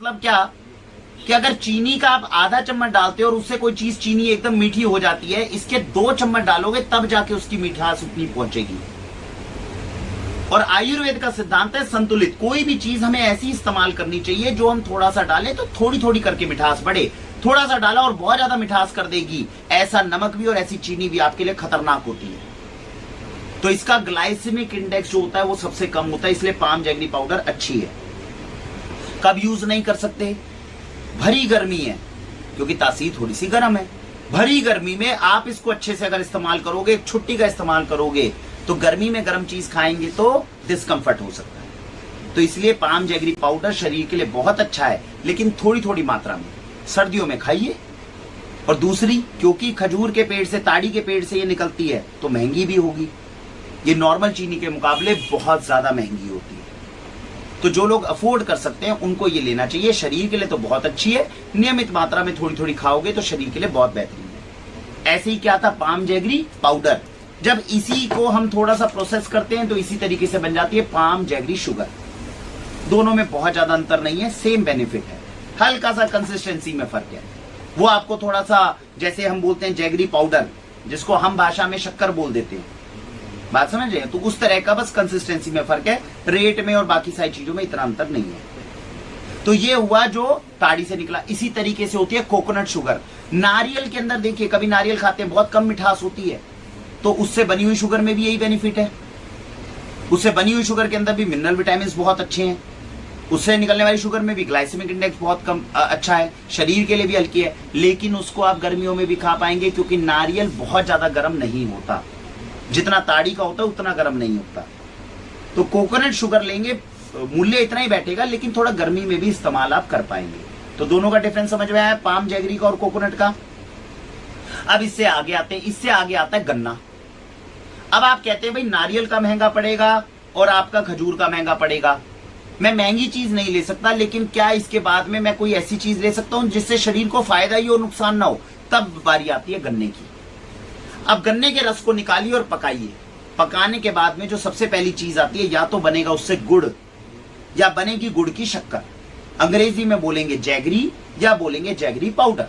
मतलब क्या कि अगर चीनी का आप आधा चम्मच डालते हो और उससे कोई चीज चीनी एकदम मीठी हो जाती है, इसके 2 चम्मच डालोगे तब जाके उसकी मिठास उतनी पहुंचेगी। और आयुर्वेद का सिद्धांत है संतुलित। कोई भी चीज हमें ऐसी इस्तेमाल करनी चाहिए जो हम थोड़ा सा डालें तो थोड़ी थोड़ी करके मिठास बढ़े। थोड़ा सा डाला और बहुत ज्यादा मिठास कर देगी, ऐसा नमक भी और ऐसी चीनी भी आपके लिए खतरनाक होती है। तो इसका ग्लाइसेमिक इंडेक्स जो होता है वो सबसे कम होता है, इसलिए पाम जैगरी पाउडर अच्छी है। कब यूज नहीं कर सकते? भरी गर्मी है, क्योंकि तासीर थोड़ी सी गर्म है। भरी गर्मी में आप इसको अच्छे से अगर इस्तेमाल करोगे, एक छुट्टी का इस्तेमाल करोगे, तो गर्मी में गर्म चीज खाएंगे तो डिस्कंफर्ट हो सकता है। तो इसलिए पाम जैगरी पाउडर शरीर के लिए बहुत अच्छा है, लेकिन थोड़ी थोड़ी मात्रा में सर्दियों में खाइए। और दूसरी, क्योंकि खजूर के पेड़ से, ताड़ी के पेड़ से ये निकलती है, तो महंगी भी होगी। ये नॉर्मल चीनी के मुकाबले बहुत ज्यादा महंगी होती है। तो जो लोग अफोर्ड कर सकते हैं उनको ये लेना चाहिए। शरीर के लिए तो बहुत अच्छी है, नियमित मात्रा में थोड़ी थोड़ी खाओगे तो शरीर के लिए बहुत बेहतरीन है। ऐसे ही क्या था पाम जैगरी पाउडर, जब इसी को हम थोड़ा सा प्रोसेस करते हैं तो इसी तरीके से बन जाती है पाम जैगरी शुगर। दोनों में बहुत ज्यादा अंतर नहीं है, सेम बेनिफिट है, हल्का सा कंसिस्टेंसी में फर्क है। वो आपको थोड़ा सा, जैसे हम बोलते हैं जैगरी पाउडर, जिसको हम भाषा में शक्कर बोल देते हैं, बात समझ रहे हैं? तो उस तरह का बस कंसिस्टेंसी में फर्क है, रेट में और बाकी सारी चीजों में इतना अंतर नहीं है। तो ये हुआ जो ताड़ी से निकला। इसी तरीके से होती है कोकोनट शुगर। नारियल के अंदर देखिए, कभी नारियल खाते हैं, बहुत कम मिठास होती है, तो उससे बनी हुई शुगर में भी यही बेनिफिट है। उससे बनी हुई शुगर के अंदर भी मिनरल विटामिन बहुत अच्छे हैं। उससे निकलने वाली शुगर में भी ग्लाइसेमिक इंडेक्स बहुत कम अच्छा है, शरीर के लिए भी हल्की है। लेकिन उसको आप गर्मियों में भी खा पाएंगे, क्योंकि नारियल बहुत ज्यादा गर्म नहीं होता, जितना ताड़ी का होता है उतना गर्म नहीं होता। तो कोकोनट शुगर लेंगे, मूल्य इतना ही बैठेगा, लेकिन थोड़ा गर्मी में भी इस्तेमाल आप कर पाएंगे। तो दोनों का डिफरेंस समझ में आया, पाम जैगरी का और कोकोनट का। अब इससे आगे आते हैं, इससे आगे आता है गन्ना। अब आप कहते हैं भाई नारियल का महंगा पड़ेगा और आपका खजूर का महंगा पड़ेगा, मैं महंगी चीज नहीं ले सकता, लेकिन क्या इसके बाद में मैं कोई ऐसी चीज ले सकता हूं जिससे शरीर को फायदा ही हो, नुकसान ना हो? तब बारी आती है गन्ने की। अब गन्ने के रस को निकालिए और पकाइए। पकाने के बाद में जो सबसे पहली चीज आती है, या तो बनेगा उससे गुड़ या बनेगी गुड़ की शक्कर। अंग्रेजी में बोलेंगे जैगरी या बोलेंगे जैगरी पाउडर।